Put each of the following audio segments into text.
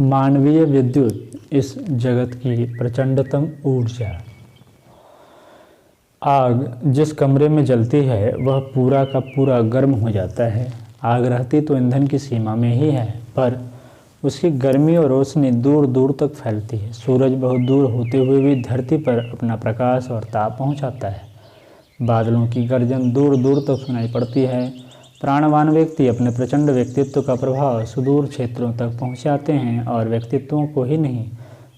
मानवीय विद्युत इस जगत की प्रचंडतम ऊर्जा। आग जिस कमरे में जलती है वह पूरा का पूरा गर्म हो जाता है। आग रहती तो ईंधन की सीमा में ही है, पर उसकी गर्मी और रोशनी दूर दूर तक फैलती है। सूरज बहुत दूर होते हुए भी धरती पर अपना प्रकाश और ताप पहुंचाता है। बादलों की गर्जन दूर दूर तक सुनाई पड़ती है। प्राणवान व्यक्ति अपने प्रचंड व्यक्तित्व का प्रभाव सुदूर क्षेत्रों तक पहुंचाते हैं और व्यक्तित्वों को ही नहीं,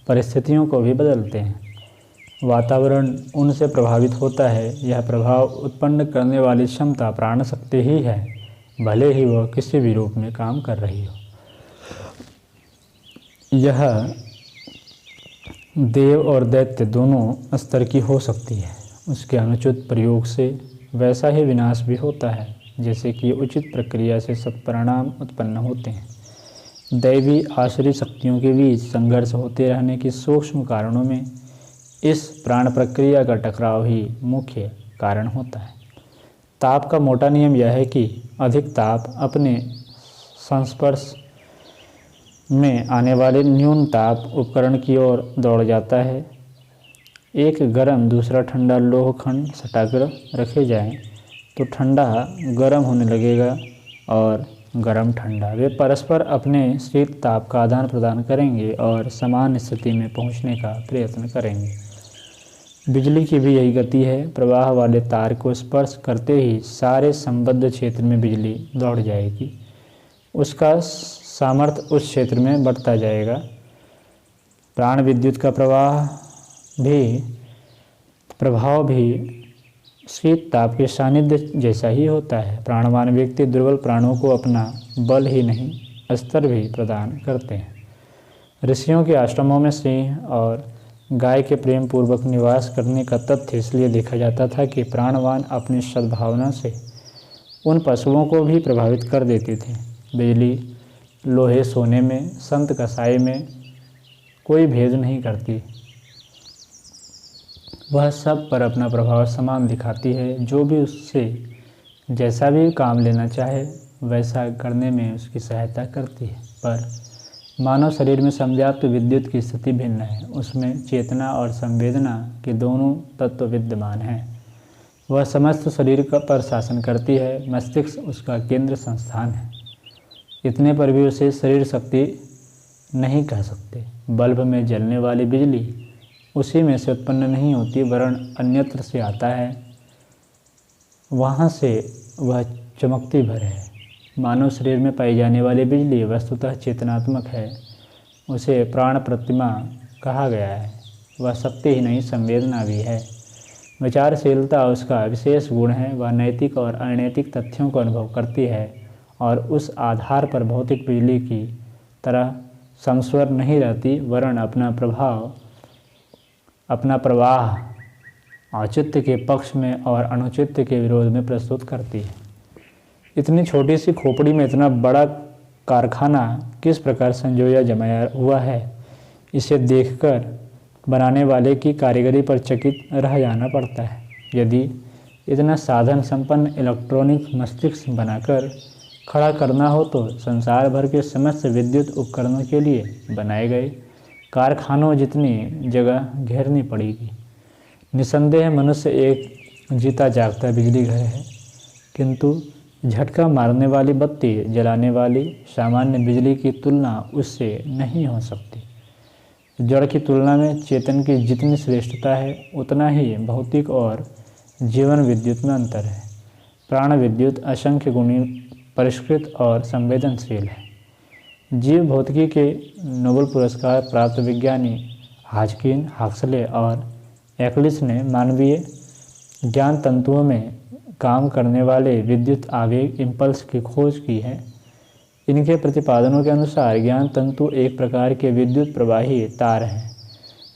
परिस्थितियों को भी बदलते हैं। वातावरण उनसे प्रभावित होता है। यह प्रभाव उत्पन्न करने वाली क्षमता प्राण शक्ति ही है, भले ही वह किसी भी रूप में काम कर रही हो। यह देव और दैत्य दोनों स्तर की हो सकती है। उसके अनुचित प्रयोग से वैसा ही विनाश भी होता है जैसे कि उचित प्रक्रिया से सत्परिणाम उत्पन्न होते हैं। दैवी आश्रित शक्तियों के बीच संघर्ष होते रहने के सूक्ष्म कारणों में इस प्राण प्रक्रिया का टकराव ही मुख्य कारण होता है। ताप का मोटा नियम यह है कि अधिक ताप अपने संस्पर्श में आने वाले न्यून ताप उपकरण की ओर दौड़ जाता है। एक गर्म दूसरा ठंडा लोहखंड सटाकर रखे जाएं तो ठंडा गर्म होने लगेगा और गर्म ठंडा। वे परस्पर अपने शीत ताप का आदान प्रदान करेंगे और समान स्थिति में पहुंचने का प्रयत्न करेंगे। बिजली की भी यही गति है। प्रवाह वाले तार को स्पर्श करते ही सारे संबद्ध क्षेत्र में बिजली दौड़ जाएगी। उसका सामर्थ्य उस क्षेत्र में बढ़ता जाएगा। प्राण विद्युत का प्रभाव भी शीत ताप के सानिध्य जैसा ही होता है। प्राणवान व्यक्ति दुर्बल प्राणों को अपना बल ही नहीं, स्तर भी प्रदान करते हैं। ऋषियों के आश्रमों में सिंह और गाय के प्रेम पूर्वक निवास करने का तथ्य इसलिए देखा जाता था कि प्राणवान अपनी सद्भावना से उन पशुओं को भी प्रभावित कर देते थे। बिजली लोहे सोने में, संत कसाई में कोई भेद नहीं करती। वह सब पर अपना प्रभाव समान दिखाती है। जो भी उससे जैसा भी काम लेना चाहे वैसा करने में उसकी सहायता करती है। पर मानव शरीर में संव्याप्त विद्युत की स्थिति भिन्न है। उसमें चेतना और संवेदना के दोनों तत्व विद्यमान हैं। वह समस्त शरीर पर शासन करती है। मस्तिष्क उसका केंद्र संस्थान है। इतने पर भी उसे शरीर शक्ति नहीं कह सकते। बल्ब में जलने वाली बिजली उसी में से उत्पन्न नहीं होती, वरन अन्यत्र से आता है। वहाँ से वह चमकती भर है। मानव शरीर में पाई जाने वाली बिजली वस्तुतः चेतनात्मक है। उसे प्राण प्रतिमा कहा गया है। वह शक्ति ही नहीं, संवेदना भी है। विचारशीलता उसका विशेष गुण है। वह नैतिक और अनैतिक तथ्यों को अनुभव करती है और उस आधार पर भौतिक बिजली की तरह समस्वर नहीं रहती, वरन अपना प्रवाह औचित्य के पक्ष में और अनुचित्य के विरोध में प्रस्तुत करती है। इतनी छोटी सी खोपड़ी में इतना बड़ा कारखाना किस प्रकार संजोया जमाया हुआ है, इसे देखकर बनाने वाले की कारीगरी पर चकित रह जाना पड़ता है। यदि इतना साधन संपन्न इलेक्ट्रॉनिक मस्तिष्क बनाकर खड़ा करना हो तो संसार भर के समस्त विद्युत उपकरणों के लिए बनाए गए कारखानों जितनी जगह घेरनी पड़ेगी। निसंदेह मनुष्य एक जीता जागता बिजली घर है, किंतु झटका मारने वाली बत्ती जलाने वाली सामान्य बिजली की तुलना उससे नहीं हो सकती। जड़ की तुलना में चेतन की जितनी श्रेष्ठता है, उतना ही भौतिक और जीवन विद्युत में अंतर है। प्राण विद्युत असंख्य गुणी, परिष्कृत और संवेदनशील है। जीव भौतिकी के नोबेल पुरस्कार प्राप्त विज्ञानी हाजकिन, हक्सले और एक्लिस ने मानवीय ज्ञान तंतुओं में काम करने वाले विद्युत आवेग इम्पल्स की खोज की है। इनके प्रतिपादनों के अनुसार ज्ञान तंतु एक प्रकार के विद्युत प्रवाही तार हैं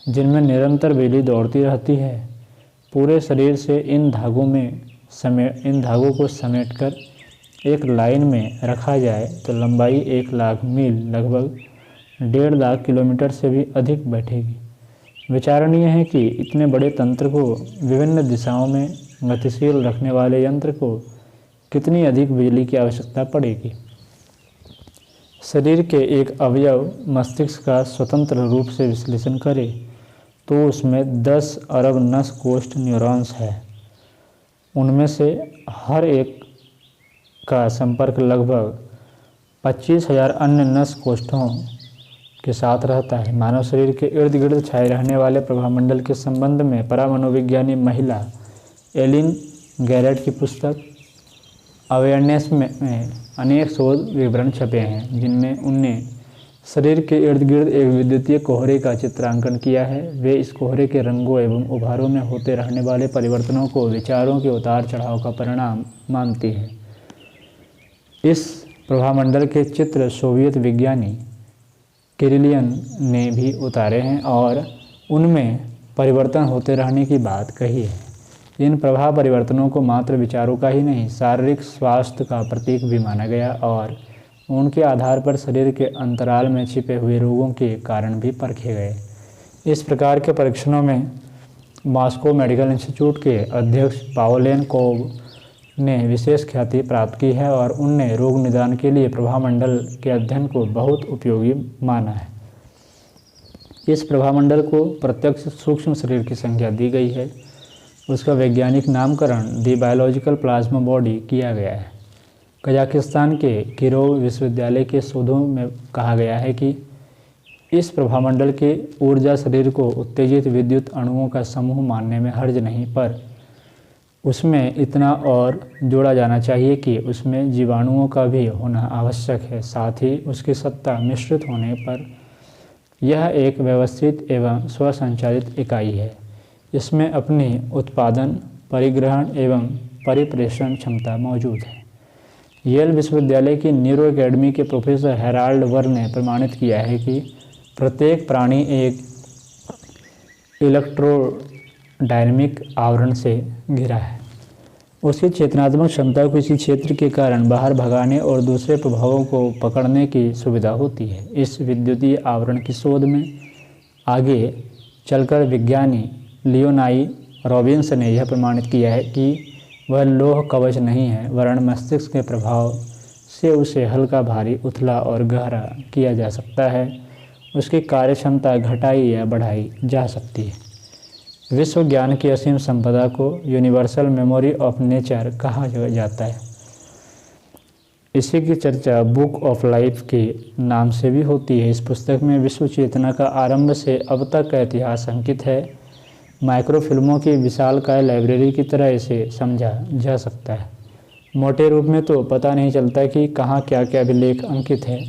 जिनमें निरंतर बिजली दौड़ती रहती है। पूरे शरीर से इन धागों को समेटकर एक लाइन में रखा जाए तो लंबाई 1,00,000 मील, लगभग 1.5 लाख किलोमीटर से भी अधिक बैठेगी। विचारणीय है कि इतने बड़े तंत्र को विभिन्न दिशाओं में गतिशील रखने वाले यंत्र को कितनी अधिक बिजली की आवश्यकता पड़ेगी। शरीर के एक अवयव मस्तिष्क का स्वतंत्र रूप से विश्लेषण करे तो उसमें 10 अरब नस कोष्ठ न्यूरॉन्स है। उनमें से हर एक का संपर्क लगभग 25,000 अन्य नस कोष्ठों के साथ रहता है। मानव शरीर के इर्द गिर्द छाए रहने वाले प्रभामंडल के संबंध में परामनोविज्ञानी महिला एलिन गैरेट की पुस्तक अवेयरनेस में अनेक शोध विवरण छपे हैं, जिनमें उनने शरीर के इर्द गिर्द एक विद्युतीय कोहरे का चित्रांकन किया है। वे इस कोहरे के रंगों एवं उभारों में होते रहने वाले परिवर्तनों को विचारों के उतार चढ़ाव का परिणाम मानती है। इस प्रभामंडल के चित्र सोवियत विज्ञानी किरिलियन ने भी उतारे हैं और उनमें परिवर्तन होते रहने की बात कही है। इन प्रभाव परिवर्तनों को मात्र विचारों का ही नहीं, शारीरिक स्वास्थ्य का प्रतीक भी माना गया और उनके आधार पर शरीर के अंतराल में छिपे हुए रोगों के कारण भी परखे गए। इस प्रकार के परीक्षणों में मॉस्को मेडिकल इंस्टीट्यूट के अध्यक्ष पाओलेनकोव ने विशेष ख्याति प्राप्त की है और उनने रोग निदान के लिए प्रभामंडल के अध्ययन को बहुत उपयोगी माना है। इस प्रभामंडल को प्रत्यक्ष सूक्ष्म शरीर की संज्ञा दी गई है। उसका वैज्ञानिक नामकरण दी बायोलॉजिकल प्लाज्मा बॉडी किया गया है। कजाकिस्तान के किरोव विश्वविद्यालय के शोधों में कहा गया है कि इस प्रभामंडल के ऊर्जा शरीर को उत्तेजित विद्युत अणुओं का समूह मानने में हर्ज नहीं, पर उसमें इतना और जोड़ा जाना चाहिए कि उसमें जीवाणुओं का भी होना आवश्यक है। साथ ही उसकी सत्ता मिश्रित होने पर यह एक व्यवस्थित एवं स्वसंचालित इकाई है। इसमें अपनी उत्पादन, परिग्रहण एवं परिप्रेषण क्षमता मौजूद है। येल विश्वविद्यालय की न्यूरो एकेडमी के प्रोफेसर हेराल्ड वर ने प्रमाणित किया है कि प्रत्येक प्राणी एक इलेक्ट्रोडायनेमिक आवरण से घिरा है। उसकी चेतनात्मक क्षमता को किसी क्षेत्र के कारण बाहर भगाने और दूसरे प्रभावों को पकड़ने की सुविधा होती है। इस विद्युतीय आवरण की शोध में आगे चलकर विज्ञानी लियोनाई रॉबिन्स ने यह प्रमाणित किया है कि वह लोह कवच नहीं है, वरन मस्तिष्क के प्रभाव से उसे हल्का, भारी, उथला और गहरा किया जा सकता है। उसकी कार्यक्षमता घटाई या बढ़ाई जा सकती है। विश्व ज्ञान की असीम संपदा को यूनिवर्सल मेमोरी ऑफ नेचर कहा जाता है। इसी की चर्चा बुक ऑफ लाइफ के नाम से भी होती है। इस पुस्तक में विश्व चेतना का आरंभ से अब तक का इतिहास अंकित है। माइक्रोफिल्मों की विशालकाय लाइब्रेरी की तरह इसे समझा जा सकता है। मोटे रूप में तो पता नहीं चलता कि कहाँ क्या क्या अभिलेख अंकित है,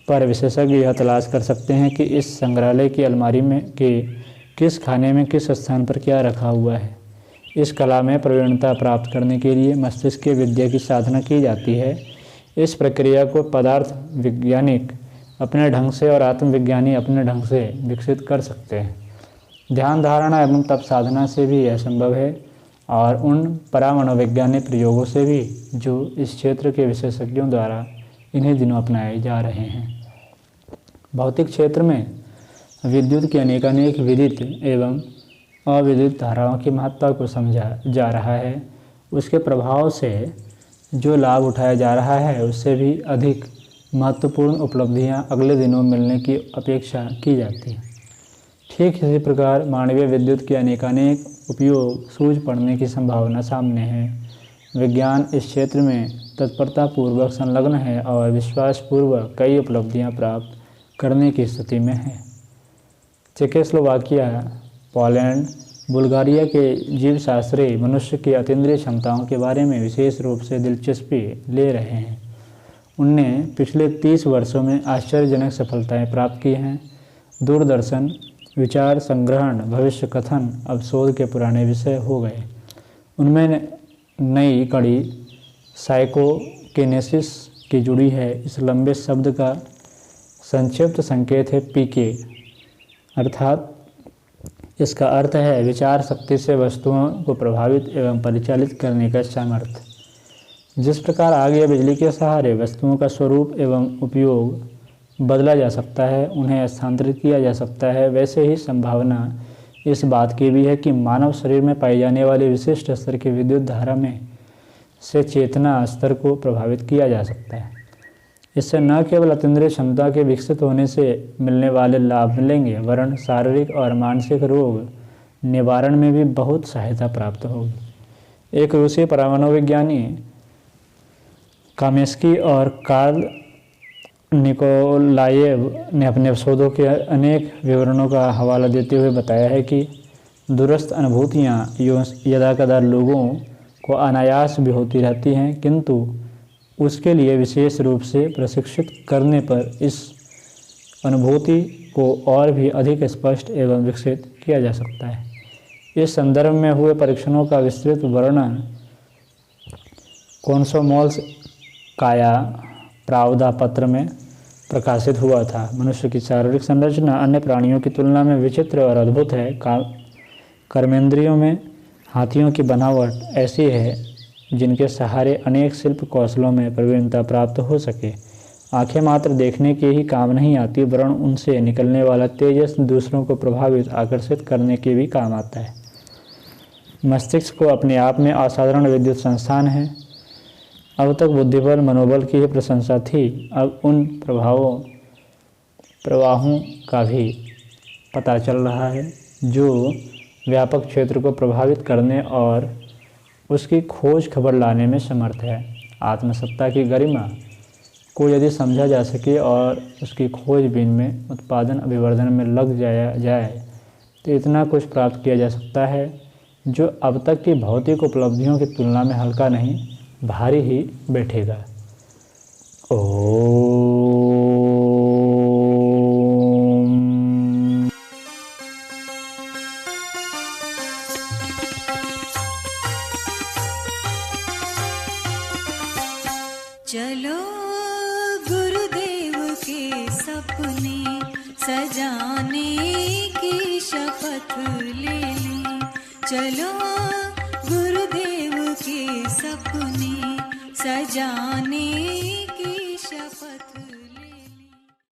पर विशेषज्ञ यह तलाश कर सकते हैं कि इस संग्रहालय की अलमारी में के किस खाने में किस स्थान पर क्या रखा हुआ है। इस कला में प्रवीणता प्राप्त करने के लिए मस्तिष्क की विद्या की साधना की जाती है। इस प्रक्रिया को पदार्थ वैज्ञानिक अपने ढंग से और आत्मविज्ञानी अपने ढंग से विकसित कर सकते हैं। ध्यान धारणा एवं तप साधना से भी यह संभव है और उन परामनोवैज्ञानिक प्रयोगों से भी जो इस क्षेत्र के विशेषज्ञों द्वारा इन्हीं दिनों अपनाए जा रहे हैं। भौतिक क्षेत्र में विद्युत की अनेकानेक विद्युत एवं अविद्युत धाराओं की महत्ता को समझा जा रहा है। उसके प्रभाव से जो लाभ उठाया जा रहा है उससे भी अधिक महत्वपूर्ण उपलब्धियां अगले दिनों मिलने की अपेक्षा की जाती है। ठीक इसी प्रकार मानवीय विद्युत के अनेकानेक उपयोग सूझ पड़ने की संभावना सामने है। विज्ञान इस क्षेत्र में तत्परतापूर्वक संलग्न है और विश्वासपूर्वक कई उपलब्धियां प्राप्त करने की स्थिति में है। चेकोस्लोवाकिया, पोलैंड, बुल्गारिया के जीवशास्त्री मनुष्य की अतीन्द्रिय क्षमताओं के बारे में विशेष रूप से दिलचस्पी ले रहे हैं। उनने पिछले 30 वर्षों में आश्चर्यजनक सफलताएं प्राप्त की हैं। दूरदर्शन, विचार संग्रहण, भविष्य कथन अब शोध के पुराने विषय हो गए। उनमें नई कड़ी साइकोकिनेसिस की जुड़ी है। इस लंबे शब्द का संक्षिप्त संकेत है पीके, अर्थात इसका अर्थ है विचार शक्ति से वस्तुओं को प्रभावित एवं परिचालित करने का सामर्थ्य। जिस प्रकार आग या बिजली के सहारे वस्तुओं का स्वरूप एवं उपयोग बदला जा सकता है, उन्हें स्थानांतरित किया जा सकता है, वैसे ही संभावना इस बात की भी है कि मानव शरीर में पाई जाने वाली विशिष्ट स्तर की विद्युत धारा में से चेतना स्तर को प्रभावित किया जा सकता है। इससे न केवल अतीन्द्रिय क्षमता के विकसित होने से मिलने वाले लाभ मिलेंगे, वरन शारीरिक और मानसिक रोग निवारण में भी बहुत सहायता प्राप्त होगी। एक रूसी परमाणु विज्ञानी कामेस्की और कार्ल निकोलाएव ने अपने शोधों के अनेक विवरणों का हवाला देते हुए बताया है कि दूरस्थ अनुभूतियाँ यदाकदा लोगों को अनायास भी होती रहती हैं, किंतु उसके लिए विशेष रूप से प्रशिक्षित करने पर इस अनुभूति को और भी अधिक स्पष्ट एवं विकसित किया जा सकता है। इस संदर्भ में हुए परीक्षणों का विस्तृत वर्णन कोन्सोमोल्स काया प्रावधा पत्र में प्रकाशित हुआ था। मनुष्य की शारीरिक संरचना अन्य प्राणियों की तुलना में विचित्र और अद्भुत है। कर्मेंद्रियों में हाथियों की बनावट ऐसी है जिनके सहारे अनेक शिल्प कौशलों में प्रवीणता प्राप्त हो सके। आंखें मात्र देखने के ही काम नहीं आती, वरन उनसे निकलने वाला तेजस दूसरों को प्रभावित आकर्षित करने के भी काम आता है। मस्तिष्क को अपने आप में असाधारण विद्युत संस्थान है। अब तक बुद्धिबल मनोबल की ही प्रशंसा थी, अब उन प्रवाहों का भी पता चल रहा है जो व्यापक क्षेत्र को प्रभावित करने और उसकी खोज खबर लाने में समर्थ है। आत्मसत्ता की गरिमा को यदि समझा जा सके और उसकी खोजबीन में उत्पादन अभिवर्धन में लग जाए तो इतना कुछ प्राप्त किया जा सकता है जो अब तक की भौतिक उपलब्धियों की तुलना में हल्का नहीं, भारी ही बैठेगा। चलो गुरुदेव के सपने सजाने की शपथ ले लें। चलो गुरुदेव के सपने सजाने